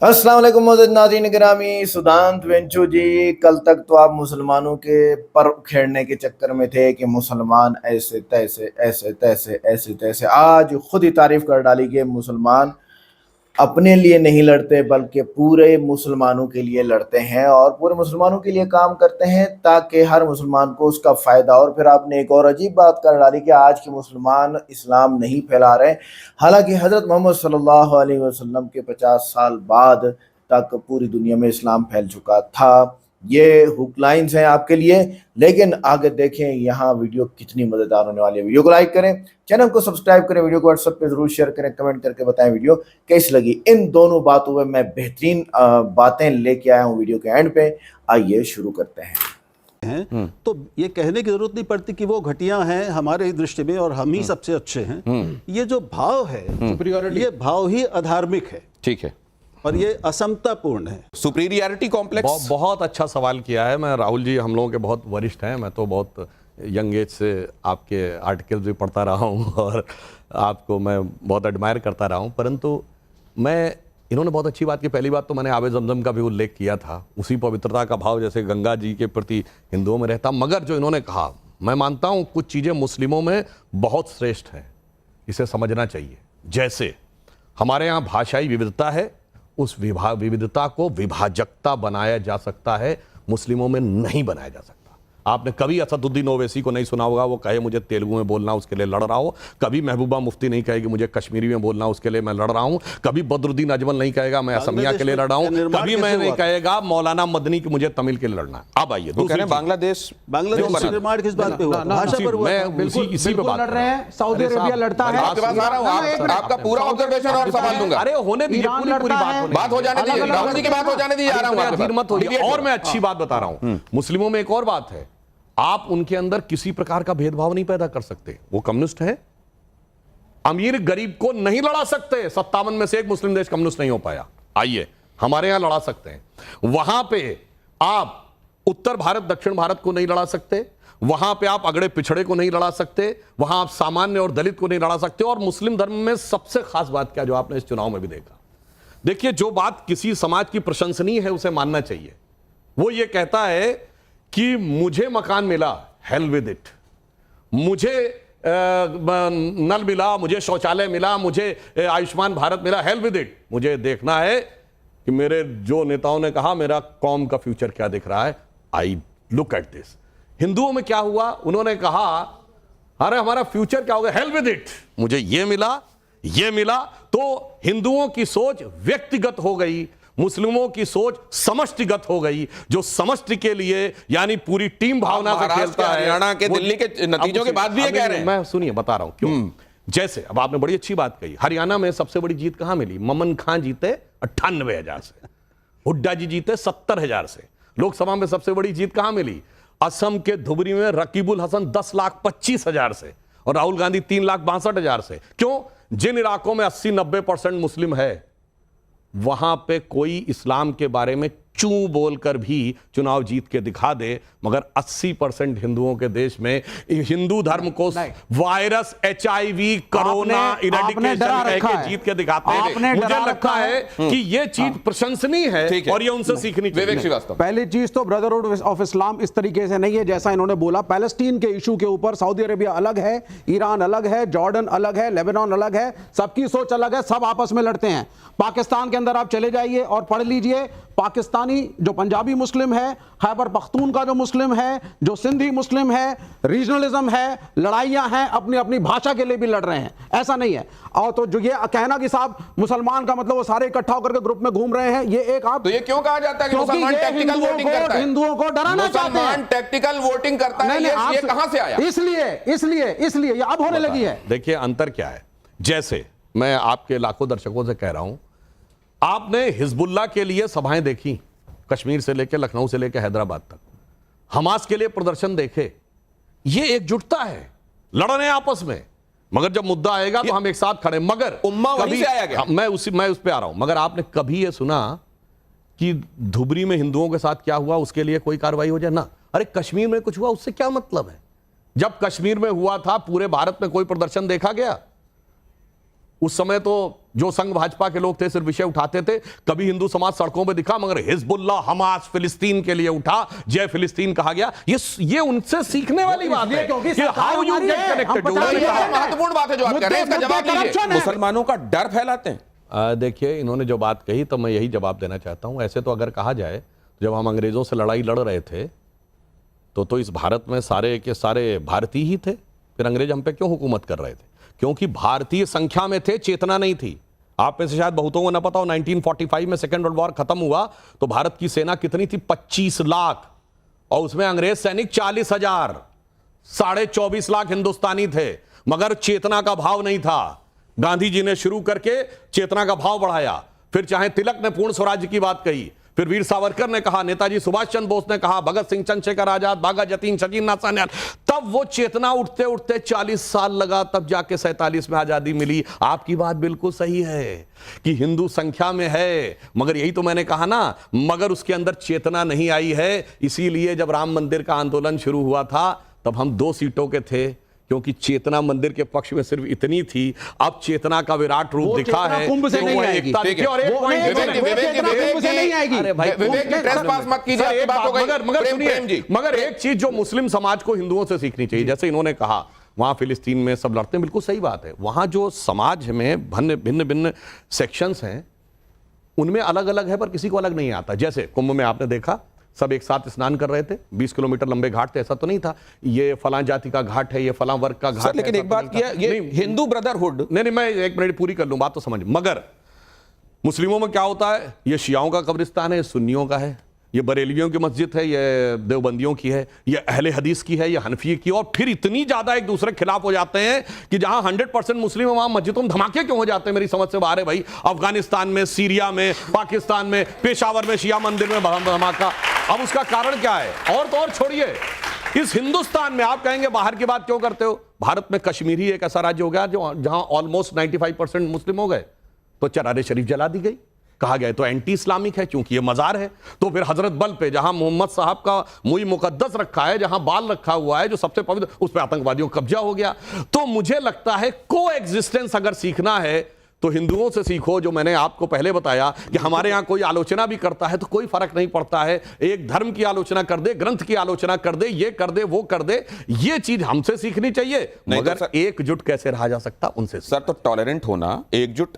अस्सलाम वालेकुम मोअज़्ज़िज़ नाज़रीन गिरामी। सुदांत वेंचू जी, कल तक तो आप मुसलमानों के पर उखेड़ने के चक्कर में थे कि मुसलमान ऐसे तैसे ऐसे तैसे ऐसे तैसे। आज खुद ही तारीफ कर डाली कि मुसलमान अपने लिए नहीं लड़ते बल्कि पूरे मुसलमानों के लिए लड़ते हैं और पूरे मुसलमानों के लिए काम करते हैं ताकि हर मुसलमान को उसका फ़ायदा। और फिर आपने एक और अजीब बात कर डाली कि आज के मुसलमान इस्लाम नहीं फैला रहे, हालांकि हज़रत मोहम्मद सल्लल्लाहु अलैहि वसल्लम के 50 साल बाद तक पूरी दुनिया में इस्लाम फैल चुका था। ये हुक लाइन्स हैं आपके लिए, लेकिन आगे देखें यहाँ वीडियो कितनी मज़ेदार होने वाली है। वीडियो को लाइक करें, चैनल को सब्सक्राइब करें, वीडियो को व्हाट्सएप पे जरूर शेयर करें, कमेंट करके बताएं वीडियो कैसी लगी। इन दोनों बातों में मैं बेहतरीन बातें लेके आया हूँ वीडियो के एंड पे। आइए शुरू करते हैं। तो ये कहने की जरूरत नहीं पड़ती कि वो घटिया हैं हमारे दृष्टि में और हम ही सबसे अच्छे हैं। ये जो भाव है, ये भाव ही अधार्मिक है, ठीक है, और ये असमतापूर्ण है। Superiority complex. बहुत अच्छा सवाल किया है। मैं राहुल जी हम लोगों के बहुत वरिष्ठ हैं, मैं तो बहुत यंग एज से आपके आर्टिकल्स भी पढ़ता रहा हूँ और आपको मैं बहुत एडमायर करता रहा हूँ, परंतु इन्होंने बहुत अच्छी बात की। पहली बात तो मैंने आबे ज़मज़म का भी उल्लेख किया था, उसी पवित्रता का भाव जैसे गंगा जी के प्रति हिंदुओं में रहता। मगर जो इन्होंने कहा, मैं मानता हूँ कुछ चीज़ें मुस्लिमों में बहुत श्रेष्ठ हैं, इसे समझना चाहिए। जैसे हमारे यहाँ भाषाई विविधता है, उस विविधता को विभाजकता बनाया जा सकता है, मुस्लिमों में नहीं बनाया जा सकता। आपने कभी असदुद्दीन ओवैसी को नहीं सुना होगा वो कहे मुझे तेलुगु में बोलना उसके लिए लड़ रहा हो। कभी महबूबा मुफ्ती नहीं कहेगी मुझे कश्मीरी में बोलना उसके लिए मैं लड़ रहा हूं। कभी बदरुद्दीन अजमल नहीं कहेगा मैं असमिया के लिए लड़ रहा हूं। कभी मैं नहीं कहेगा मौलाना मदनी कि मुझे तमिल के लिए लड़ना है। अब आइए बांग्लादेश निर्माण किस बात पे हुआ? भाषा पर हुआ। मैं इसी पे बात लड़ रहे हैं। सऊदी अरेबिया लड़ता है। आपके पास आ रहा हूं, आपका पूरा ऑब्जर्वेशन और सवाल दूंगा। अरे होने दीजिए, पूरी बात हो जाने दीजिए, राहुल जी की बात हो जाने दीजिए। आ रहा हूं, मत होइए। और मैं अच्छी बात बता रहा हूं, मुस्लिमों में एक और बात है, आप उनके अंदर किसी प्रकार का भेदभाव नहीं पैदा कर सकते। वो कम्युनिस्ट हैं, अमीर गरीब को नहीं लड़ा सकते। 57 में से एक मुस्लिम देश कम्युनिस्ट नहीं हो पाया। आइए हमारे यहां लड़ा सकते हैं। वहां पे आप उत्तर भारत दक्षिण भारत को नहीं लड़ा सकते, वहां पे आप अगड़े पिछड़े को नहीं लड़ा सकते, वहां आप सामान्य और दलित को नहीं लड़ा सकते। और मुस्लिम धर्म में सबसे खास बात क्या, जो आपने इस चुनाव में भी देखा, देखिए जो बात किसी समाज की प्रशंसनीय है उसे मानना चाहिए। वो ये कहता है कि मुझे मकान मिला, हेल विद इट, मुझे नल मिला, मुझे शौचालय मिला, मुझे आयुष्मान भारत मिला, हेल विद इट। मुझे देखना है कि मेरे जो नेताओं ने कहा मेरा कौम का फ्यूचर क्या दिख रहा है। I look at this. हिंदुओं में क्या हुआ, उन्होंने कहा अरे हमारा फ्यूचर क्या होगा, हेल विद इट, मुझे ये मिला ये मिला। तो हिंदुओं की सोच व्यक्तिगत हो गई, मुस्लिमों की सोच समष्टिगत हो गई। जो समष्टि के लिए यानी पूरी टीम भावना से खेलता है। हरियाणा के दिल्ली के नतीजों के बाद भी ये कह रहे हैं। मैं सुनिए बता रहा हूं क्यों। जैसे अब आपने बड़ी अच्छी बात कही, हरियाणा में सबसे बड़ी जीत कहां मिली? ममन खां जीते 98,000 से, हुड्डा जी जीते 70,000 से। लोकसभा में सबसे बड़ी जीत कहां मिली? असम के धुबरी में रकीबुल हसन 10,25,000 से और राहुल गांधी 3,62,000 से। क्यों? जिन इलाकों में 80-90% मुस्लिम है वहां पे कोई इस्लाम के बारे में चू बोलकर भी चुनाव जीत के दिखा दे, मगर 80% हिंदुओं के देश में हिंदू धर्म को वायरस HIV कोरोना इरेडिकेशन के जीत के दिखाते हैं। मुझे लगता है कि ये चीज प्रशंसनीय है और ये उनसे सीखनी चाहिए। पहली चीज तो ब्रदरहुड ऑफ इस्लाम इस तरीके से नहीं है जैसा इन्होंने बोला। पैलेस्टीन के इशू के ऊपर सऊदी अरेबिया अलग है, ईरान अलग है, जॉर्डन अलग है, लेबनान अलग है, सबकी सोच अलग है, सब आपस में लड़ते हैं। पाकिस्तान के अंदर आप चले जाइए और पढ़ लीजिए, पाकिस्तानी जो पंजाबी मुस्लिम है, खैबर पख्तून का जो मुस्लिम है, जो सिंधी मुस्लिम है, रीजनलिज्म है, लड़ाइयां हैं, अपनी अपनी भाषा के लिए भी लड़ रहे हैं। ऐसा नहीं है। और तो जो ये कहना कि साहब मुसलमान का मतलब वो सारे इकट्ठा होकर के ग्रुप में घूम रहे हैं, ये एक आप तो ये क्यों कहा जाता है कि मुसलमान टैक्टिकल वोटिंग करता है? हिंदुओं को डराना चाहते हैं। टैक्टिकल वोटिंग करता है, ये कहां से आया? इसलिए ये अब होने लगी है। देखिए अंतर क्या है। जैसे मैं आपके लाखों दर्शकों से कह रहा हूं, आपने हिजबुल्लाह के लिए सभाएं देखी, कश्मीर से लेकर लखनऊ से लेकर हैदराबाद तक। हमास के लिए प्रदर्शन देखे। ये एकजुटता है, लड़ रहे हैं आपस में, मगर जब मुद्दा आएगा तो हम एक साथ खड़े। मगर उम्मा वहीं से आया गया। मैं उस पे आ रहा हूं। मगर आपने कभी ये सुना कि धुबरी में हिंदुओं के साथ क्या हुआ उसके लिए कोई कार्रवाई हो जाए ना? अरे कश्मीर में कुछ हुआ उससे क्या मतलब है? जब कश्मीर में हुआ था पूरे भारत में कोई प्रदर्शन देखा गया? उस समय तो जो संघ भाजपा के लोग थे सिर्फ विषय उठाते थे, कभी हिंदू समाज सड़कों पे दिखा, मगर हिजबुल्लाह हमास फिलिस्तीन के लिए उठा, जय फिलिस्तीन कहा गया। ये उनसे सीखने वाली बात है कि हाउ यू गेट कनेक्टेड। महत्वपूर्ण बात है जो आप कह रहे हैं, इसका जवाब दीजिए। मुसलमानों का डर फैलाते हैं। देखिए, इन्होंने जो बात कही तो मैं यही जवाब देना चाहता हूं। ऐसे तो अगर कहा जाए, जब हम अंग्रेजों से लड़ाई लड़ रहे थे तो इस भारत में सारे के सारे भारतीय ही थे, फिर अंग्रेज हम पे क्यों हुकूमत कर रहे थे? क्योंकि भारतीय संख्या में थे, चेतना नहीं थी। आप में से शायद बहुतों को ना पता हो, 1945 में सेकेंड वर्ल्ड वॉर खत्म हुआ तो भारत की सेना कितनी थी? 25 लाख, और उसमें अंग्रेज सैनिक 40,000, 24.5 लाख हिंदुस्तानी थे, मगर चेतना का भाव नहीं था। गांधी जी ने शुरू करके चेतना का भाव बढ़ाया। फिर चाहे तिलक ने पूर्ण स्वराज्य की बात कही, फिर वीर सावरकर ने कहा, नेताजी सुभाष चंद्र बोस ने कहा, भगत सिंह, चंद्रशेखर आजाद, बाघा जतीन, सचिंद्र नाथ, तब वो चेतना उठते उठते 40 साल लगा, तब जाके 47 में आजादी मिली। आपकी बात बिल्कुल सही है कि हिंदू संख्या में है, मगर यही तो मैंने कहा ना, मगर उसके अंदर चेतना नहीं आई है। इसीलिए जब राम मंदिर का आंदोलन शुरू हुआ था तब हम 2 सीटों के थे, क्योंकि चेतना मंदिर के पक्ष में सिर्फ इतनी थी। अब चेतना का विराट रूप दिखा है। कुंभ से नहीं आएगी। और एक पॉइंट मगर एक चीज जो मुस्लिम समाज को हिंदुओं से सीखनी चाहिए, जैसे इन्होंने कहा वहां फिलिस्तीन में सब लड़ते हैं, बिल्कुल सही बात है। वहां जो समाज में भिन्न भिन्न सेक्शंस हैं, उनमें अलग अलग है, पर किसी को अलग नहीं आता। जैसे कुंभ में आपने देखा सब एक साथ स्नान कर रहे थे, 20 किलोमीटर लंबे घाट थे, ऐसा तो नहीं था ये फलां जाति का घाट है, ये फलां वर्ग का घाट है। लेकिन एक बात किया, ये हिंदू ब्रदरहुड, नहीं, मैं एक मिनट पूरी कर लूं, बात तो समझ। मगर मुस्लिमों में क्या होता है? ये शियाओं का कब्रिस्तान है, ये सुन्नियों का है, ये बरेलवियों की मस्जिद है, ये देवबंदियों की है, ये अहले हदीस की है, ये हनफी की, और फिर इतनी ज्यादा एक दूसरे के खिलाफ हो जाते हैं कि जहां 100% मुस्लिम है वहां मस्जिदों में धमाके क्यों हो जाते हैं? मेरी समझ से बाहर है भाई। अफगानिस्तान में, सीरिया में, पाकिस्तान में, पेशावर में शिया मंदिर में धमाका। अब उसका कारण क्या है? और तो और छोड़िए, इस हिंदुस्तान में आप कहेंगे बाहर की बात क्यों करते हो? भारत में कश्मीर ही एक ऐसा राज्य हो गया जहां ऑलमोस्ट 95% मुस्लिम हो गए, तो चरारे शरीफ जला दी गई, कहा गया तो एंटी इस्लामिक है क्योंकि ये मजार है। तो फिर हजरत बल पे जहां मोहम्मद साहब का मुई मुकद्दस रखा है, जहां बाल रखा हुआ है जो सबसे पवित्र, उस पर आतंकवादियों का कब्जा हो गया। तो मुझे लगता है को एग्जिस्टेंस अगर सीखना है तो हिंदुओं से सीखो। जो मैंने आपको पहले बताया कि हमारे यहां कोई आलोचना भी करता है तो कोई फर्क नहीं पड़ता है, एक धर्म की आलोचना कर दे, ग्रंथ की आलोचना कर दे, ये कर दे, वो कर दे, ये चीज हमसे सीखनी चाहिए। मगर एकजुट कैसे रहा जा सकता उनसे? सर, तो टॉलरेंट होना, एकजुट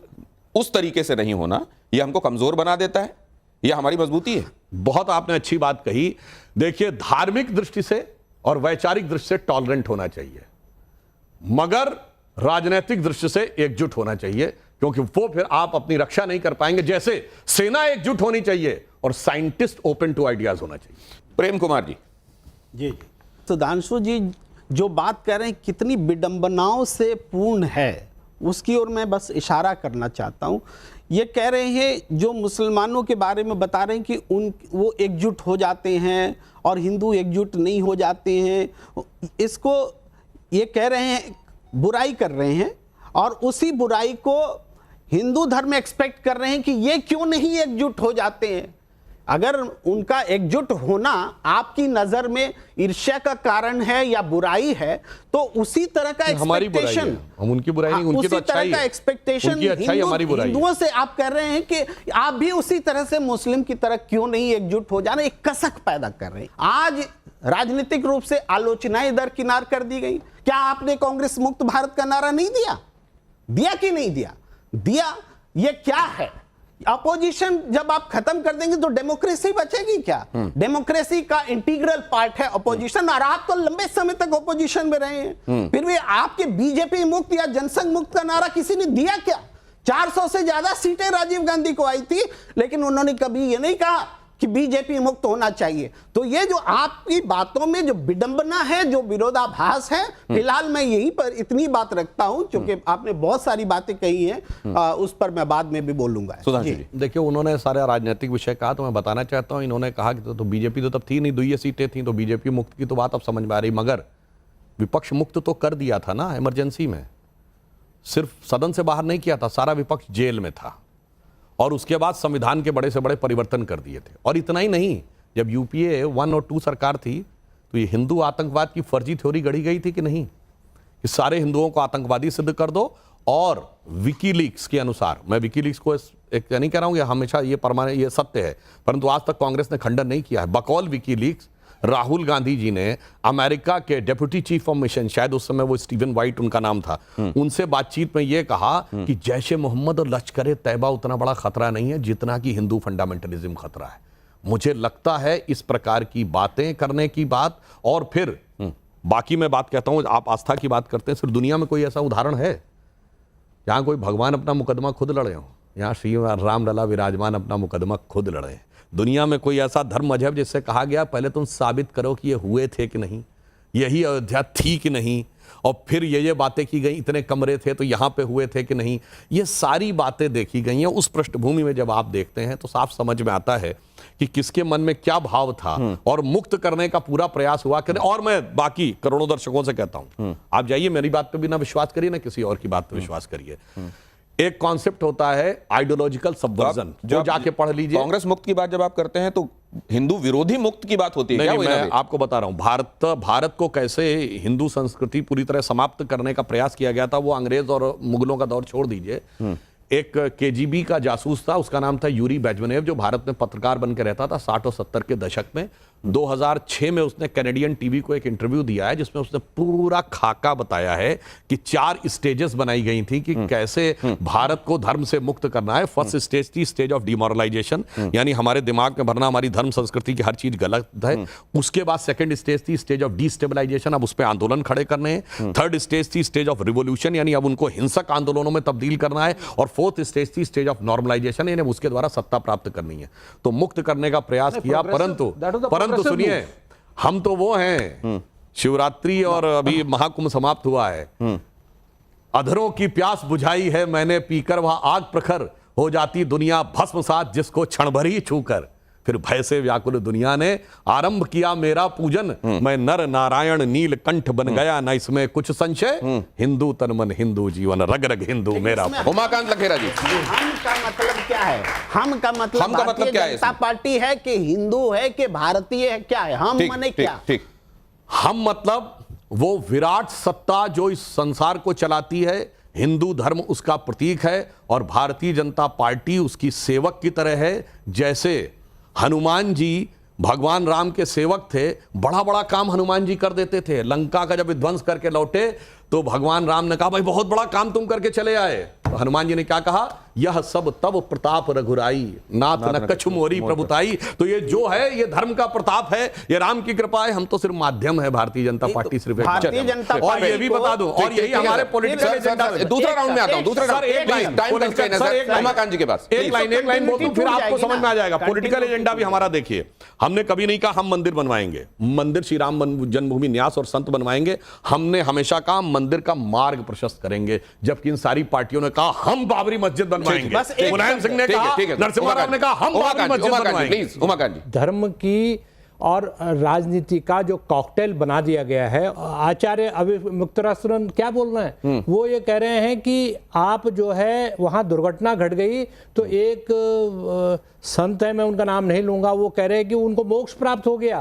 उस तरीके से नहीं होना, यह हमको कमजोर बना देता है या हमारी मजबूती है? बहुत आपने अच्छी बात कही। देखिए, धार्मिक दृष्टि से और वैचारिक दृष्टि से टॉलरेंट होना चाहिए, मगर राजनीतिक दृष्टि से एकजुट होना चाहिए, क्योंकि वो फिर आप अपनी रक्षा नहीं कर पाएंगे। जैसे सेना एकजुट होनी चाहिए और साइंटिस्ट ओपन टू आइडियाज होना चाहिए। प्रेम कुमार जी। जी, सुधांशु जी जो बात कर रहे हैं कितनी विडंबनाओं से पूर्ण है, उसकी ओर मैं बस इशारा करना चाहता हूं। ये कह रहे हैं, जो मुसलमानों के बारे में बता रहे हैं कि वो एकजुट हो जाते हैं और हिंदू एकजुट नहीं हो जाते हैं, इसको ये कह रहे हैं, बुराई कर रहे हैं, और उसी बुराई को हिंदू धर्म एक्सपेक्ट कर रहे हैं कि ये क्यों नहीं एकजुट हो जाते हैं। अगर उनका एकजुट होना आपकी नजर में ईर्ष्या का कारण है या बुराई है, तो उसी तरह का एक्सपेक्टेशन, हम उनकी बुराई नहीं, उनकी तो अच्छाई है, एक्सपेक्टेशन उनकी अच्छाई हमारी बुराई है। हिंदुओं से आप कह रहे हैं कि आप भी उसी तरह से मुस्लिम की तरह क्यों नहीं एकजुट हो जाना, एक कसक पैदा कर रहे हैं। आज राजनीतिक रूप से आलोचनाएं दरकिनार कर दी गई। क्या आपने कांग्रेस मुक्त भारत का नारा नहीं दिया? दिया कि नहीं दिया? दिया। ये क्या है? अपोजिशन जब आप खत्म कर देंगे तो डेमोक्रेसी बचेगी क्या? डेमोक्रेसी का इंटीग्रल पार्ट है अपोजिशन, और आप तो लंबे समय तक अपोजिशन में रहे हैं। फिर भी आपके बीजेपी मुक्त या जनसंघ मुक्त का नारा किसी ने दिया क्या? 400 से ज्यादा सीटें राजीव गांधी को आई थी, लेकिन उन्होंने कभी ये नहीं कहा कि बीजेपी मुक्त होना चाहिए। तो ये जो आपकी बातों में जो विडंबना है, जो विरोधाभास है, फिलहाल मैं यहीं पर इतनी बात रखता हूं, क्योंकि आपने बहुत सारी बातें कही हैं, उस पर मैं बाद में भी बोलूंगा। देखिए, उन्होंने सारे राजनीतिक विषय कहा, तो मैं बताना चाहता हूं, इन्होंने कहा कि तो बीजेपी तो तब थी नहीं, 2 सीटें थी, तो बीजेपी मुक्त की तो बात अब समझ में आ रही, मगर विपक्ष मुक्त तो कर दिया था ना इमरजेंसी में, सिर्फ सदन से बाहर नहीं किया था, सारा विपक्ष जेल में था, और उसके बाद संविधान के बड़े से बड़े परिवर्तन कर दिए थे। और इतना ही नहीं, जब यूपीए 1 और 2 सरकार थी तो ये हिंदू आतंकवाद की फर्जी थ्योरी गढ़ी गई थी कि नहीं, कि सारे हिंदुओं को आतंकवादी सिद्ध कर दो और विकीलीक्स के अनुसार, मैं विकीलीक्स को एक नहीं कह रहा हूं कि हमेशा ये परमानेंट ये सत्य है, परंतु आज तक कांग्रेस ने खंडन नहीं किया है। बकौल विकीलीक्स राहुल गांधी जी ने अमेरिका के डेप्यूटी चीफ ऑफ मिशन, शायद उस समय वो स्टीवन वाइट उनका नाम था, उनसे बातचीत में ये कहा कि जैश ए मोहम्मद और लश्कर ए तैयबा उतना बड़ा खतरा नहीं है जितना कि हिंदू फंडामेंटलिज्म खतरा है। मुझे लगता है इस प्रकार की बातें करने की बात, और फिर बाकी मैं बात कहता हूं, आप आस्था की बात करते हैं, सिर्फ दुनिया में कोई ऐसा उदाहरण है जहां कोई भगवान अपना मुकदमा खुद लड़े हो? यहाँ श्री राम लला विराजमान अपना मुकदमा खुद लड़े। दुनिया में कोई ऐसा धर्म मजहब जिससे कहा गया पहले तुम साबित करो कि ये हुए थे कि नहीं, यही अयोध्या थी कि नहीं, और फिर ये बातें की गई, इतने कमरे थे तो यहाँ पे हुए थे कि नहीं, ये सारी बातें देखी गई हैं। उस पृष्ठभूमि में जब आप देखते हैं तो साफ समझ में आता है कि किसके मन में क्या भाव था, और मुक्त करने का पूरा प्रयास हुआ कि। और मैं बाकी करोड़ों दर्शकों से कहता हूं, आप जाइए, मेरी बात पे भी ना विश्वास करिए ना किसी और की बात पे विश्वास करिए। एक कॉन्सेप्ट होता है आइडियोलॉजिकल सबवर्जन, जो जाके पढ़ लीजिए। कांग्रेस मुक्त की बात जब आप करते हैं तो हिंदू विरोधी मुक्त की बात होती है क्या? नहीं, मैं आपको बता रहा हूं, भारत को कैसे हिंदू संस्कृति पूरी तरह समाप्त करने का प्रयास किया गया था, वो अंग्रेज और मुगलों का दौर छोड़ दीजिए। एक केजीबी का जासूस था, उसका नाम था यूरी बेजमेनेव, जो भारत में पत्रकार बनकर रहता था 60 और 70 के दशक में। 2006 में उसने कैनेडियन टीवी को एक इंटरव्यू दिया है जिसमें उसने पूरा खाका बताया है कि 4 स्टेजेस बनाई गई थी कि कैसे भारत को धर्म से मुक्त करना है। फर्स्ट स्टेज थी स्टेज ऑफ डिमोरलाइजेशन, यानी हमारे दिमाग में भरना हमारी धर्म संस्कृति की हर चीज गलत है। उसके बाद सेकंड स्टेज थी स्टेज ऑफ डिस्टेबलाइजेशन, अब उस पर आंदोलन खड़े करने हैं। थर्ड स्टेज थी स्टेज ऑफ रिवोल्यूशन, यानी अब उनको हिंसक आंदोलनों में तब्दील करना है। और फोर्थ स्टेज थी स्टेज ऑफ नॉर्मलाइजेशन, यानी उसके द्वारा सत्ता प्राप्त करनी है। तो मुक्त करने का प्रयास किया, परंतु सुनिए, हम तो वो हैं, शिवरात्रि और अभी महाकुंभ समाप्त हुआ है, अधरों की प्यास बुझाई है मैंने पीकर, वह आग प्रखर हो जाती दुनिया भस्मसात जिसको क्षण भर ही छूकर। फिर भय से व्याकुल दुनिया ने आरंभ किया मेरा पूजन, मैं नर नारायण नीलकंठ बन गया, न इसमें कुछ संशय, हिंदू तन मन हिंदू जीवन, रग रग हिंदू मेरा। उमाकांत लखेरा जी, हम का मतलब क्या है? हम का मतलब भारतीय जनता पार्टी है कि हिंदू है कि भारतीय है, क्या है हम? माने क्या? ठीक, हम मतलब वो विराट सत्ता जो इस संसार को चलाती है, हिंदू धर्म उसका प्रतीक है, और भारतीय जनता पार्टी उसकी सेवक की तरह है। जैसे हनुमान जी भगवान राम के सेवक थे, बड़ा बड़ा काम हनुमान जी कर देते थे। लंका का जब विध्वंस करके लौटे तो भगवान राम ने कहा भाई बहुत बड़ा काम तुम करके चले आए, तो हनुमान जी ने क्या कहा, यह सब तब प्रताप रघुराई, नाथ न कछु मोरी प्रभुताई। तो ये जो है ये धर्म का प्रताप है, ये राम की कृपा है, हम तो सिर्फ माध्यम है। भारतीय जनता पार्टी सिर्फ भारतीय जनता और ये भी बता दूं, और यही हमारे पॉलिटिकल एजेंडा। दूसरा राउंड में आता हूं, दूसरा उमाकांत जी के पास एक लाइन बोल दूं, फिर आपको समझ में आ जाएगा। पॉलिटिकल एजेंडा भी हमारा देखिए, हमने कभी नहीं कहा हम मंदिर बनवाएंगे, मंदिर श्री राम जन्मभूमि न्यास और संत बनवाएंगे। हमने हमेशा कहा मंदिर का मार्ग प्रशस्त करेंगे, जबकि इन सारी पार्टियों ने कहा हम बाबरी मस्जिद बनवाएंगे। मुलायम सिंह ने कहा, नरसिम्हा राव ने कहा हम बाबरी मस्जिद बनवाएंगे। उमाकांत जी, धर्म की और राजनीति का जो कॉकटेल बना दिया गया है। आचार्य अभी मुक्तरासुरन क्या बोल रहे हैं, वो ये कह रहे हैं कि आप जो है वहां दुर्घटना घट गई तो एक संत है, मैं उनका नाम नहीं लूंगा, वो कह रहे हैं कि उनको मोक्ष प्राप्त हो गया,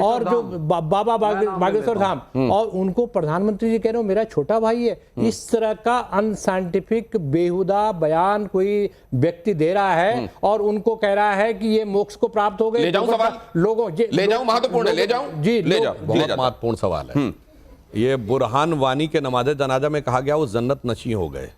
और जो बाबा बागेश्वर धाम, और उनको प्रधानमंत्री जी कह रहे हो मेरा छोटा भाई है। इस तरह का अनसाइंटिफिक बेहुदा बयान कोई व्यक्ति दे रहा है और उनको कह रहा है कि ये मोक्ष को प्राप्त हो गए। ले जाऊं सवाल, लोगों ले जाऊं, महत्वपूर्ण है, ले जाऊं जी, ले जाओ, बहुत महत्वपूर्ण सवाल है। ये बुरहान वानी के नमाज जनाजा में कहा गया वो जन्नत नशी हो गए।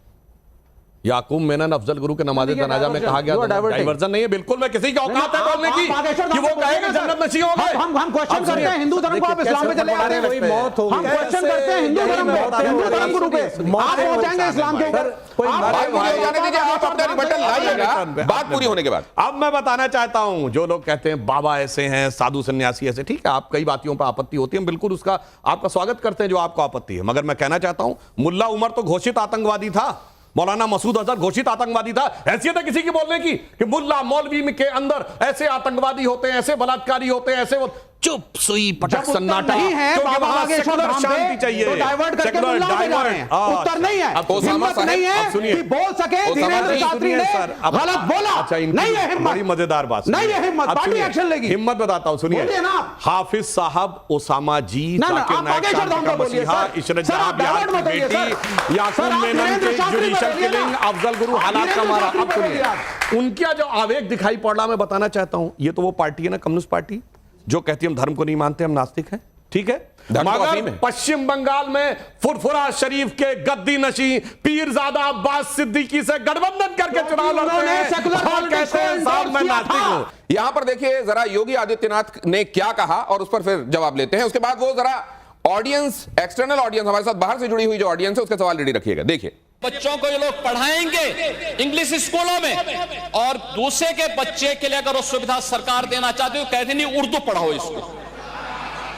याकूब मेनन अफजल गुरु के नमाज जनाजा में कहा गया डाइवर्जन नहीं है। बिल्कुल, मैं किसी का औकात है बोलने की कि वो कहे कि जन्नत नसीब हो गए। हम क्वेश्चन करते हैं हिंदू धर्म को, आप इस्लाम पे चले आते हैं। कोई मौत हो गई, हम क्वेश्चन करते हैं हिंदू धर्म को, हिंदू धर्म गुरु पे आप पहुंचाएंगे इस्लाम के ऊपर। आप अपना रिबटन लाइएगा बात पूरी होने के बाद। अब मैं बताना चाहता हूं, जो लोग कहते हैं बाबा ऐसे हैं, साधु सन्यासी ऐसे, ठीक है, आप कई बातों पर आपत्ति होती है, बिल्कुल उसका आपका स्वागत करते हैं जो आपको आपत्ति है। मगर मैं कहना चाहता हूं मुल्ला उमर तो घोषित आतंकवादी था, मौलाना मसूद अजहर घोषित आतंकवादी था। हैसियत है किसी की बोलने की कि मुल्ला मौलवी के अंदर ऐसे आतंकवादी होते हैं, ऐसे बलात्कारी होते हैं, ऐसे चुप सुई पटक जब उत्तर सन्नाटा, नहीं है क्योंकि बाबा वहां बागेश्वर सेकुलर धाम शांति पे, चाहिए, तो डाइवर्ट करके सेकुलर मुल्लाओं पे जा रहे डाइवर्ट। हैं। उत्तर नहीं है, अब ओसामा हिम्मत साहब, नहीं अब है सुनिए। कि बोल सके ओसामा धीरेन्द्र जी, शास्त्री ने सर, अब- गलत बोला। अच्छा, इनकी नहीं है हिम्मत, बड़ी मजेदार बात नहीं सुनिए। है हिम्मत, अब पार्टी सुनिए, एक्शन लेगी। हिम्मत बताता हूं, सुनिए। बोलिए ना। हाफिज साहब, ओसामा जी, ना, ना, जाकिर आप नायक बागेश्वर शांति धाम का पे बोलिए, मसीहा, सर। इशरत सर, जहां आप बिहार डाइवर्ट की मत होइए, बेटी, सर। याकूब सर, आप मेनन धीरेन्द्र के शास्त्री पे जुडिशल बोलिए ना। किलिंग, अफजल गुरु आप हालात का धीरेन्द्र मारा। शास्त्री अब पे सुनिए, बोलिए आप। उनका जो आवेग दिखाई पड़ रहा, मैं बताना चाहता हूं, ये तो वो पार्टी है ना, कम्युनिस्ट पार्टी, जो कहती है हम धर्म को नहीं मानते, हम नास्तिक हैं, ठीक है। धर्म तो अफीम मगर है। पश्चिम बंगाल में फुरफुरा शरीफ के गद्दी नशी पीरजादा अब्बास सिद्दीकी से गठबंधन करके चुनाव लड़ते उन्होंने हैं secular और politics कहते हैं को साहब मैं endorse किया नास्तिक था। हूं। यहां पर देखिए जरा योगी आदित्यनाथ ने क्या कहा और उस पर फिर जवाब लेते हैं। उसके बाद वो जरा ऑडियंस, एक्सटर्नल ऑडियंस, हमारे साथ बाहर से जुड़ी हुई जो ऑडियंस है, उसके सवाल रेडी रखिएगा। देखिए, बच्चों को ये लोग पढ़ाएंगे इंग्लिश स्कूलों में, और दूसरे के बच्चे के लिए अगर वो सुविधा सरकार देना चाहती है तो कहते नहीं उर्दू पढ़ाओ इसको,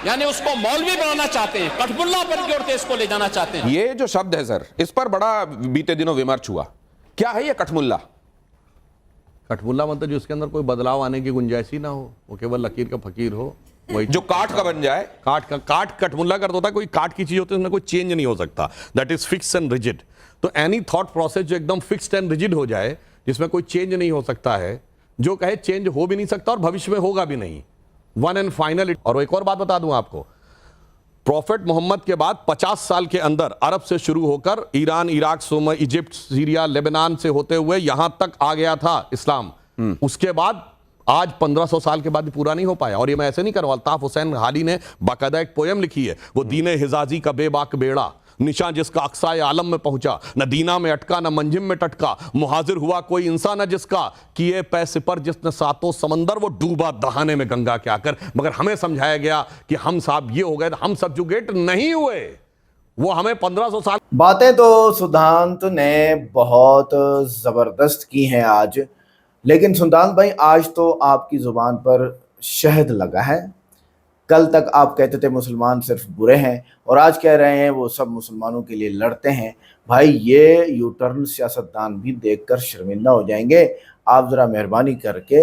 यानी उसको मौलवी बनाना चाहते हैं, कठपुल्ला पर की ओर देश को ले जाना चाहते हैं। ये जो शब्द है सर, इस पर बड़ा बीते दिनों विमर्श हुआ। क्या है ये कठमुल्ला? कठमुल्ला मतलब जिसके अंदर कोई बदलाव आने की गुंजाइश ही ना हो, वो केवल लकीर का फकीर हो, वही जो काठ का बन जाए। काट कठमुल्ला कर होता है, कोई काट की चीज होती है, उसमें कोई चेंज नहीं हो सकता, that is fix and rigid. तो एनी थॉट प्रोसेस जो एकदम फिक्स्ड एंड रिजिड हो जाए, जिसमें कोई चेंज नहीं हो सकता है, जो कहे चेंज हो भी नहीं सकता और भविष्य में होगा भी नहीं, वन एंड फाइनल। और एक और बात बता दूं आपको, प्रॉफेट मोहम्मद के बाद 50 साल के अंदर अरब से शुरू होकर Iran, Iraq, Egypt, Syria, Lebanon से होते हुए यहां तक आ गया था इस्लाम। उसके बाद आज 1500 साल के बाद भी पूरा नहीं हो पाया। और ये मैं ऐसे नहीं कर रहा, अल्ताफ हुसैन हाली ने बाकायदा एक पोयम लिखी है, वो दीने हिजाजी का बेबाक बेड़ा, निशान जिसका अक्साए आलम में पहुंचा, न दीना में अटका न मंजिम में टटका, मुहाजिर हुआ कोई इंसान न जिसका, किए पैसे पर जिसने सातों समंदर, वो डूबा दहाने में गंगा के आकर। मगर हमें समझाया गया कि हम साहब ये हो गए, हम सब्जुगेट नहीं हुए, वो हमें 1500 साल। बातें तो सिद्धांत ने बहुत जबरदस्त की हैं आज, लेकिन सिद्धांत भाई आज तो आपकी जुबान पर शहद लगा है। कल तक आप कहते थे मुसलमान सिर्फ बुरे हैं और आज कह रहे हैं वो सब मुसलमानों के लिए लड़ते हैं। भाई ये यू टर्न सियासतदान भी देखकर शर्मिंदा हो जाएंगे। आप ज़रा मेहरबानी करके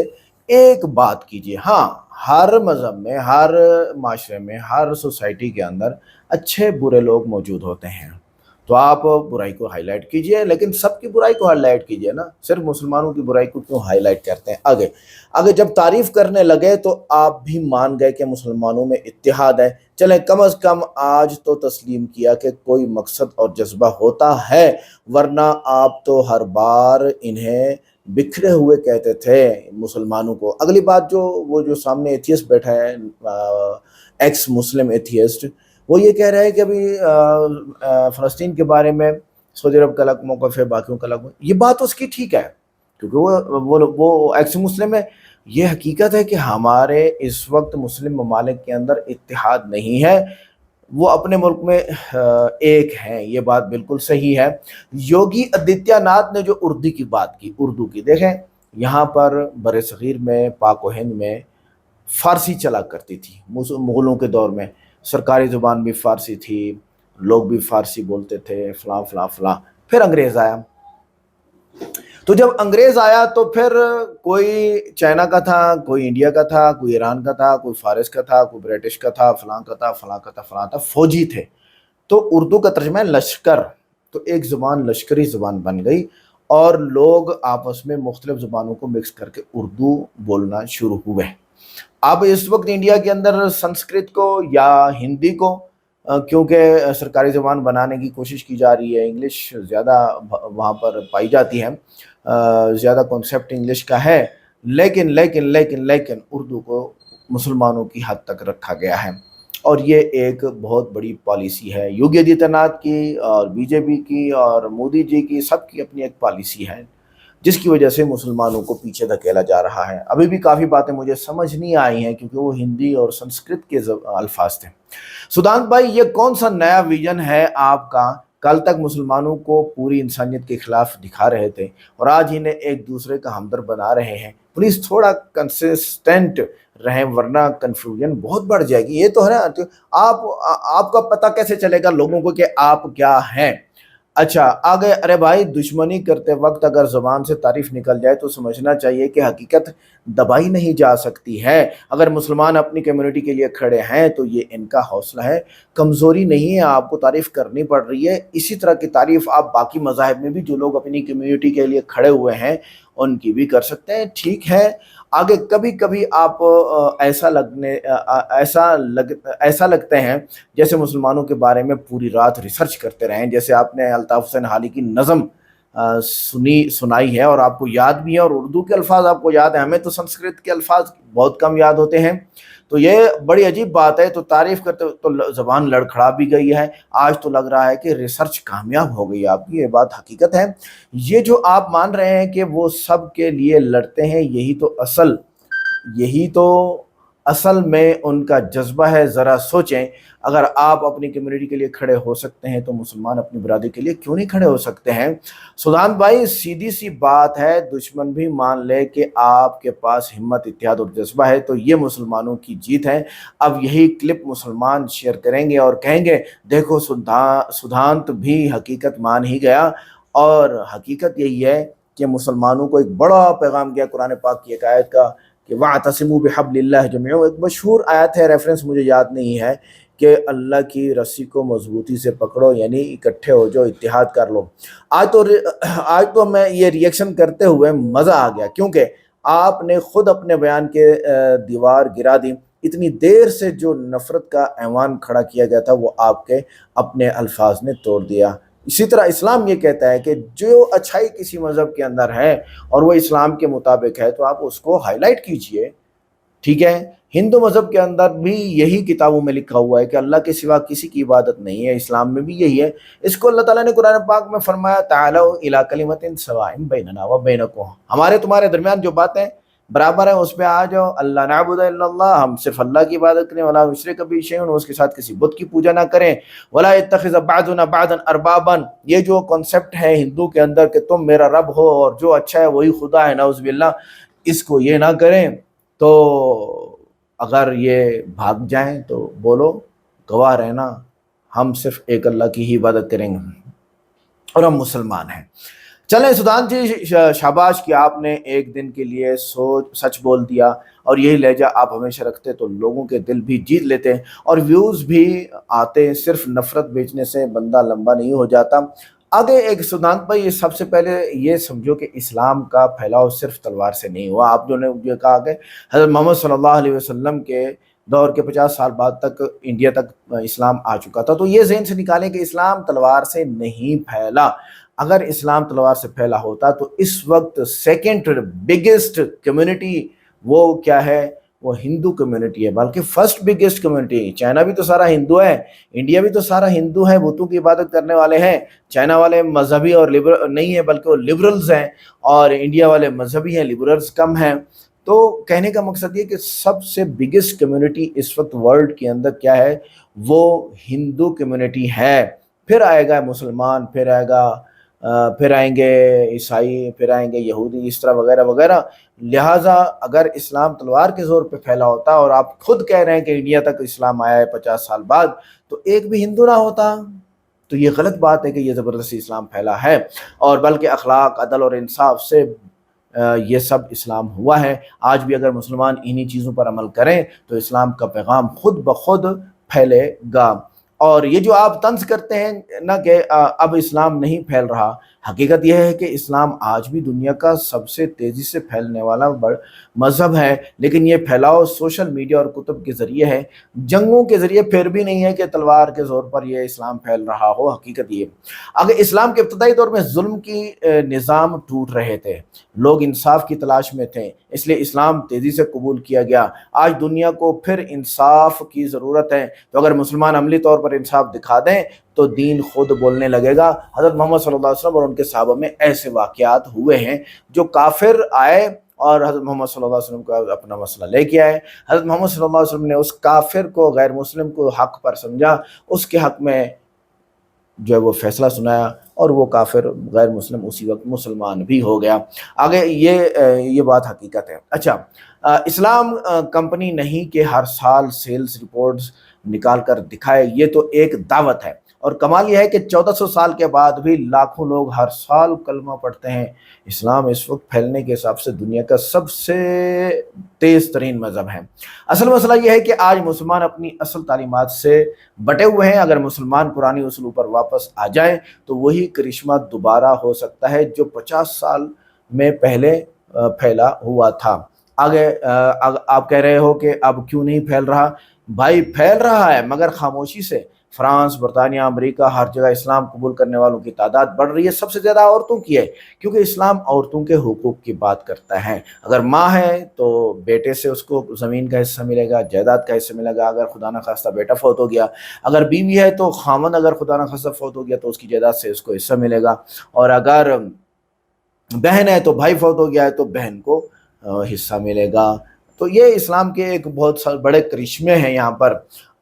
एक बात कीजिए, हाँ, हर मज़हब में, हर माशरे में, हर सोसाइटी के अंदर अच्छे बुरे लोग मौजूद होते हैं, तो आप बुराई को हाईलाइट कीजिए, लेकिन सबकी बुराई को हाईलाइट कीजिए ना, सिर्फ मुसलमानों की बुराई को क्यों हाईलाइट करते हैं? आगे जब तारीफ करने लगे तो आप भी मान गए कि मुसलमानों में इत्तेहाद है। चलें, कम अज़ कम आज तो तस्लीम किया कि कोई मकसद और जज्बा होता है, वरना आप तो हर बार इन्हें बिखरे हुए कहते थे मुसलमानों को। अगली बात, वो जो सामने एथियस्ट बैठा है, एक्स मुस्लिम एथियस्ट, वो ये कह रहे हैं कि अभी फ़लस्तीन के बारे में सऊदी अरब का अलग मौक़िफ़ है, बाकियों का अलग। ये बात उसकी ठीक है, क्योंकि वो एक्स मुस्लिम है। ये हकीकत है कि हमारे इस वक्त मुस्लिम ममालिक के अंदर इत्तेहाद नहीं है, वो अपने मुल्क में एक हैं, ये बात बिल्कुल सही है। योगी आदित्यनाथ ने जो उर्दू की बात की, उर्दू की, देखें यहाँ पर बरसग़ीर में, पाक व हिंद में फ़ारसी चला करती थी। मुग़लों के दौर में सरकारी ज़ुबान भी फ़ारसी थी, लोग भी फ़ारसी बोलते थे, फ़लाँ फ़लाँ फ़लाँ। फिर अंग्रेज़ आया, तो जब अंग्रेज़ आया तो फिर कोई चाइना का था, कोई इंडिया का था, कोई ईरान का था, कोई फ़ारिस का था, कोई ब्रिटिश का था, फ़लाँ का था, फ़लाँ का था, फ़लाँ था, फ़ौजी थे। तो उर्दू का तर्जुमा है लश्कर, तो एक ज़ुबान लश्करी ज़ुबान बन गई और लोग आपस में मुख्तलिफ़ ज़ुबानों को मिक्स करके उर्दू बोलना शुरू हुए। अब इस वक्त इंडिया के अंदर संस्कृत को या हिंदी को, क्योंकि सरकारी ज़ुबान बनाने की कोशिश की जा रही है, इंग्लिश ज़्यादा वहाँ पर पाई जाती है, ज़्यादा कॉन्सेप्ट इंग्लिश का है, लेकिन उर्दू को मुसलमानों की हद तक रखा गया है। और ये एक बहुत बड़ी पॉलिसी है योगी आदित्यनाथ की और बीजेपी की और मोदी जी की, सबकी अपनी एक पॉलिसी है, जिसकी वजह से मुसलमानों को पीछे धकेला जा रहा है। अभी भी काफ़ी बातें मुझे समझ नहीं आई हैं, क्योंकि वो हिंदी और संस्कृत के अल्फाज थे। सुदांत भाई, ये कौन सा नया विजन है आपका? कल तक मुसलमानों को पूरी इंसानियत के खिलाफ दिखा रहे थे और आज इन्हें एक दूसरे का हमदर्द बना रहे हैं। प्लीज़ थोड़ा कंसिस्टेंट रहें, वरना कन्फ्यूजन बहुत बढ़ जाएगी। ये तो है ना, आपका पता कैसे चलेगा लोगों को कि आप क्या हैं? अच्छा आगे, अरे भाई दुश्मनी करते वक्त अगर जुबान से तारीफ निकल जाए तो समझना चाहिए कि हकीकत दबाई नहीं जा सकती है। अगर मुसलमान अपनी कम्युनिटी के लिए खड़े हैं तो ये इनका हौसला है, कमज़ोरी नहीं है। आपको तारीफ़ करनी पड़ रही है, इसी तरह की तारीफ़ आप बाकी मज़ाहिब में भी जो लोग अपनी कम्युनिटी के लिए खड़े हुए हैं उनकी भी कर सकते हैं। ठीक है, आगे कभी कभी आप ऐसा लगते हैं जैसे मुसलमानों के बारे में पूरी रात रिसर्च करते रहें। जैसे आपने अल्ताफ़ हुसैन हाली की नज़म सुनाई है और आपको याद भी है, और उर्दू के अल्फाज आपको याद है, हमें तो संस्कृत के अल्फाज बहुत कम याद होते हैं। तो ये बड़ी अजीब बात है। तो तारीफ़ करते तो ज़बान लड़खड़ा भी गई है। आज तो लग रहा है कि रिसर्च कामयाब हो गई आपकी, ये बात हकीकत है। ये जो आप मान रहे हैं कि वो सब के लिए लड़ते हैं, यही तो असल में उनका जज्बा है। ज़रा सोचें, अगर आप अपनी कम्युनिटी के लिए खड़े हो सकते हैं तो मुसलमान अपनी बरादरी के लिए क्यों नहीं खड़े हो सकते हैं। सुदान भाई सीधी सी बात है, दुश्मन भी मान ले कि आपके पास हिम्मत, इत्तेहाद और जज्बा है तो ये मुसलमानों की जीत है। अब यही क्लिप मुसलमान शेयर करेंगे और कहेंगे देखो सुधांत भी हकीकत मान ही गया। और हकीकत यही है कि मुसलमानों को एक बड़ा पैगाम गया कुरान पाक की एक आयत का कि वातसिमू बिहब्लिल्लाह जमीअन। एक मशहूर आयत है, रेफरेंस मुझे याद नहीं है, कि अल्लाह की रस्सी को मजबूती से पकड़ो, यानी इकट्ठे हो जाओ, इत्तेहाद कर लो। आज तो मैं ये रिएक्शन करते हुए मज़ा आ गया, क्योंकि आपने खुद अपने बयान के दीवार गिरा दी। इतनी देर से जो नफ़रत का ऐवान खड़ा किया गया था वो आपके अपने अल्फाज ने तोड़ दिया। इसी तरह इस्लाम ये कहता है कि जो अच्छाई किसी मज़हब के अंदर है और वो इस्लाम के मुताबिक है तो आप उसको हाईलाइट कीजिए। ठीक है, हिंदू मज़हब के अंदर भी यही किताबों में लिखा हुआ है कि अल्लाह के सिवा किसी की इबादत नहीं है। इस्लाम में भी यही है। इसको अल्लाह ताला ने कुरान पाक में फरमाया तालौ इला कलिमतिन सवाइन बैनना व बैनकुम, हमारे तुम्हारे दरमियान जो बातें बराबर है उस पर आ जाओ। अल्लाह नाबुद इल्लल्लाह, हम सिर्फ अल्लाह की इबादत करें, वला नुशरिक बिही शैअन, उसके साथ किसी बुत की पूजा ना करें, वला यत्तखिज़ बादुना बादन अरबाबन। ये जो कॉन्सेप्ट है हिंदू के अंदर कि तुम मेरा रब हो और जो अच्छा है वही खुदा है, नाउज़ बिल्लाह, इसको ये ना करें। तो अगर ये भाग जाएं तो बोलो गवाह रहना, हम सिर्फ एक अल्लाह की ही इबादत करेंगे और हम मुसलमान हैं। चलें सुदान जी, शाबाश कि आपने एक दिन के लिए सच बोल दिया, और यही लहजा आप हमेशा रखते तो लोगों के दिल भी जीत लेते और व्यूज़ भी आते। सिर्फ नफ़रत बेचने से बंदा लंबा नहीं हो जाता। आगे एक सुदान भाई, ये सबसे पहले ये समझो कि इस्लाम का फैलाव सिर्फ तलवार से नहीं हुआ। आप जो ने ये कहा कि हज़रत मोहम्मद सल्लल्लाहु अलैहि वसल्लम के दौर के 50 साल बाद तक इंडिया तक इस्लाम आ चुका था, तो ये ज़हन से निकालें कि इस्लाम तलवार से नहीं फैला। अगर इस्लाम तलवार से फैला होता तो इस वक्त सेकेंड बिगेस्ट कम्युनिटी वो क्या है, वो हिंदू कम्युनिटी है, बल्कि फर्स्ट बिगेस्ट कम्युनिटी। चाइना भी तो सारा हिंदू है, इंडिया भी तो सारा हिंदू है, बुतों की इबादत करने वाले हैं। चाइना वाले मजहबी और लिबरल नहीं है, बल्कि वो लिबरल्स हैं, और इंडिया वाले मजहबी हैं, लिबरल्स कम हैं। तो कहने का मकसद ये कि सबसे बिगेस्ट कम्युनिटी इस वक्त वर्ल्ड के अंदर क्या है, वो हिंदू कम्युनिटी है। फिर आएगा मुसलमान, फिर आएंगे ईसाई, फिर आएंगे यहूदी, इस तरह वगैरह वगैरह। लिहाजा अगर इस्लाम तलवार के ज़ोर पे फैला होता, और आप खुद कह रहे हैं कि इंडिया तक इस्लाम आया है 50 साल बाद, तो एक भी हिंदू ना होता। तो ये गलत बात है कि ये ज़बरदस्ती इस्लाम फैला है, और बल्कि अखलाक, अदल और इंसाफ से ये सब इस्लाम हुआ है। आज भी अगर मुसलमान इन्हीं चीज़ों पर अमल करें तो इस्लाम का पैगाम खुद ब खुद फैलेगा। और ये जो आप तंज करते हैं ना कि अब इस्लाम नहीं फैल रहा, हकीकत यह है कि इस्लाम आज भी दुनिया का सबसे तेज़ी से फैलने वाला मज़हब है, लेकिन ये फैलाव सोशल मीडिया और कुतुब के ज़रिए है, जंगों के ज़रिए फिर भी नहीं है कि तलवार के ज़ोर पर यह इस्लाम फैल रहा हो। हकीकत ये, अगर इस्लाम के इब्तदाई दौर में जुल्म की निज़ाम टूट रहे थे, लोग इंसाफ की तलाश में थे, इसलिए इस्लाम तेज़ी से कबूल किया गया। आज दुनिया को फिर इंसाफ की ज़रूरत है, तो अगर मुसलमान अमली तौर पर इंसाफ दिखा दें तो दीन खुद बोलने लगेगा। हज़रत मोहम्मद सल्लल्लाहु अलैहि वसल्लम और उनके सहाबा में ऐसे वाक़यात हुए हैं जो काफिर आए और हज़रत मोहम्मद सल्लल्लाहु अलैहि वसल्लम को अपना मसला लेके आए। हज़रत मोहम्मद सल्लल्लाहु अलैहि वसल्लम ने उस काफिर को, गैर मुस्लिम को हक़ पर समझा, उसके हक़ में जो है वो फैसला सुनाया, और वो काफिर गैर मुस्लिम उसी वक्त मुसलमान भी हो गया। आगे ये बात हकीकत है। अच्छा, इस्लाम कंपनी नहीं कि हर साल सेल्स रिपोर्ट्स निकाल कर दिखाए, ये तो एक दावत है। और कमाल यह है कि 1400 साल के बाद भी लाखों लोग हर साल कलमा पढ़ते हैं। इस्लाम इस वक्त फैलने के हिसाब से दुनिया का सबसे तेज़ तरीन मज़हब है। असल मसला यह है कि आज मुसलमान अपनी असल तालीमात से बटे हुए हैं। अगर मुसलमान पुरानी उसूलों पर वापस आ जाए तो वही करिश्मा दोबारा हो सकता है जो 50 साल में पहले फैला हुआ था। आगे आप कह रहे हो कि अब क्यों नहीं फैल रहा? भाई फैल रहा है, मगर खामोशी से। फ्रांस, बरतानिया, अमेरिका, हर जगह इस्लाम कबूल करने वालों की तादाद बढ़ रही है। सबसे ज़्यादा औरतों की है, क्योंकि इस्लाम औरतों के हुकूक की बात करता है। अगर माँ है तो बेटे से उसको ज़मीन का हिस्सा मिलेगा, जायदाद का हिस्सा मिलेगा। अगर खुदा न खास्ता बेटा फौत हो गया, अगर बीवी है तो खामन अगर खुदा न खास्ता फौत हो गया तो उसकी जायदाद से उसको हिस्सा मिलेगा। और अगर बहन है तो भाई फौत हो गया है तो बहन को हिस्सा मिलेगा। तो ये इस्लाम के एक बहुत बड़े करिश्मे हैं यहाँ पर।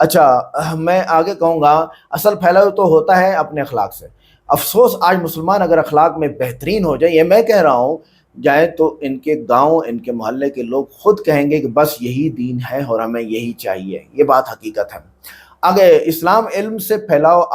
अच्छा, मैं आगे कहूँगा, असल फैलाव तो होता है अपने अखलाक से। अफसोस आज मुसलमान अगर अखलाक में बेहतरीन हो जाए, ये मैं कह रहा हूँ, जाए तो इनके गांव, इनके मोहल्ले के लोग खुद कहेंगे कि बस यही दीन है और हमें यही चाहिए। ये बात हकीकत है। आगे इस्लाम इल्म से फैलाव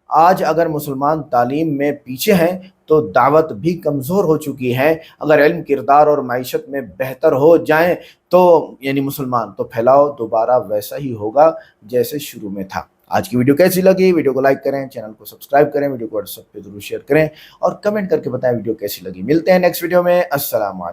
आज अगर मुसलमान तालीम में पीछे हैं तो दावत भी कमज़ोर हो चुकी है। अगर इल्म, किरदार और माइशत में बेहतर हो जाएं तो यानी मुसलमान, तो फैलाव दोबारा वैसा ही होगा जैसे शुरू में था। आज की वीडियो कैसी लगी? वीडियो को लाइक करें, चैनल को सब्सक्राइब करें, वीडियो को व्हाट्सएप पे जरूर शेयर करें और कमेंट करके बताएं वीडियो कैसी लगी। मिलते हैं नेक्स्ट वीडियो में। अस्सलाम वालेकुम।